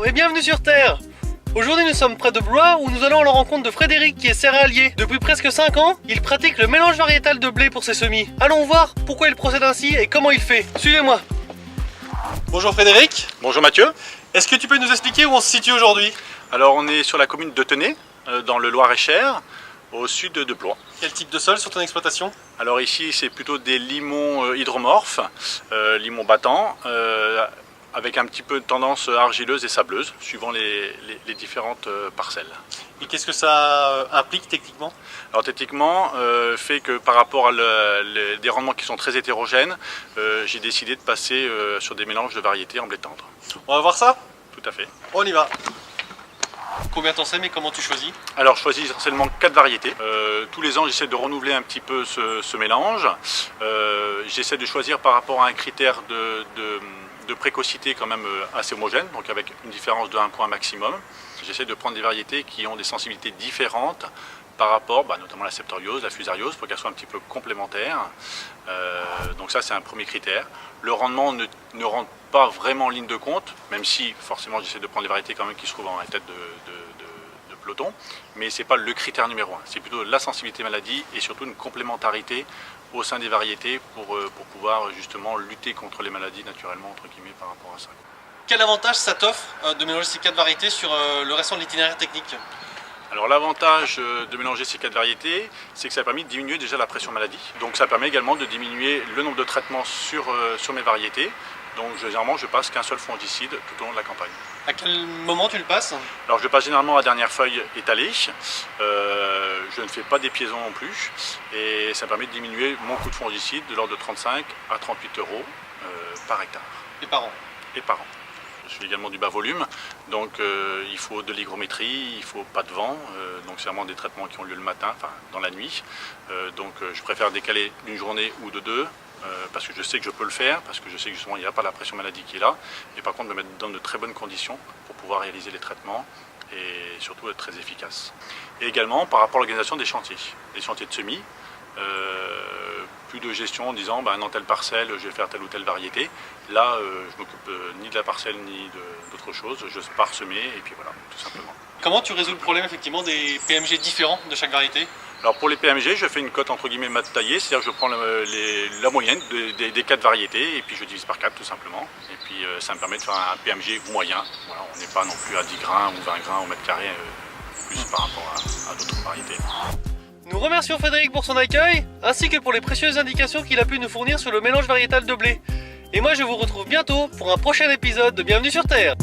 et bienvenue sur Terre. Aujourd'hui nous sommes près de Blois où nous allons à la rencontre de Frédéric qui est céréalier. Depuis presque 5 ans, il pratique le mélange variétal de blé pour ses semis. Allons voir pourquoi il procède ainsi et comment il fait. Suivez-moi. Bonjour Frédéric. Bonjour Mathieu. Est-ce que tu peux nous expliquer où on se situe aujourd'hui? Alors on est sur la commune de Tenay, dans le Loir-et-Cher, au sud de Blois. Quel type de sol sur ton exploitation? Alors ici c'est plutôt des limons hydromorphes, limons battants, avec un petit peu de tendance argileuse et sableuse, suivant les différentes parcelles. Et qu'est-ce que ça implique techniquement? Alors techniquement, fait que par rapport à des rendements qui sont très hétérogènes, j'ai décidé de passer sur des mélanges de variétés en blé tendre. On va voir ça? Tout à fait. On y va. Combien t'en sèmes et comment tu choisis? Alors je choisis essentiellement 4 variétés. Tous les ans j'essaie de renouveler un petit peu ce mélange. J'essaie de choisir par rapport à un critère de précocité quand même assez homogène, donc avec une différence de 1 point maximum. J'essaie de prendre des variétés qui ont des sensibilités différentes par rapport, notamment la septoriose, la fusariose, pour qu'elles soient un petit peu complémentaires. Donc ça c'est un premier critère. Le rendement ne rentre pas vraiment en ligne de compte, même si forcément j'essaie de prendre des variétés quand même qui se trouvent en tête de peloton, mais c'est pas le critère numéro 1. C'est plutôt la sensibilité maladie et surtout une complémentarité au sein des variétés pour pouvoir justement lutter contre les maladies naturellement entre guillemets par rapport à ça. Quel avantage ça t'offre de mélanger ces 4 variétés sur le restant de l'itinéraire technique? Alors l'avantage de mélanger ces 4 variétés, c'est que ça a permis de diminuer déjà la pression maladie. Donc ça permet également de diminuer le nombre de traitements sur mes variétés. Donc généralement je passe qu'un seul fongicide tout au long de la campagne. À quel moment tu le passes? Alors je passe généralement à la dernière feuille étalée. Je ne fais pas des piaisons non plus. Et ça me permet de diminuer mon coût de fongicide de l'ordre de 35 à 38 euros par hectare. Et par an? Et par an. Je fais également du bas volume, donc il faut de l'hygrométrie, il faut pas de vent, donc c'est vraiment des traitements qui ont lieu le matin, enfin dans la nuit. Donc je préfère décaler d'une journée ou de 2, parce que je sais que je peux le faire, parce que je sais que justement il n'y a pas la pression maladie qui est là, et par contre me mettre dans de très bonnes conditions pour pouvoir réaliser les traitements et surtout être très efficace. Et également par rapport à l'organisation des chantiers de semis. Plus de gestion en disant dans telle parcelle je vais faire telle ou telle variété. Là je m'occupe ni de la parcelle ni d'autre chose, je pars semer et puis voilà, tout simplement. Comment tu résous le problème effectivement des PMG différents de chaque variété? Alors pour les PMG je fais une cote entre guillemets mat taillée, c'est-à-dire que je prends la moyenne des 4 variétés et puis je divise par 4 tout simplement. Et puis ça me permet de faire un PMG moyen. Voilà, on n'est pas non plus à 10 grains ou 20 grains au mètre carré plus par rapport à d'autres variétés. Nous remercions Frédéric pour son accueil, ainsi que pour les précieuses indications qu'il a pu nous fournir sur le mélange variétal de blé. Et moi je vous retrouve bientôt pour un prochain épisode de Bienvenue sur Terre.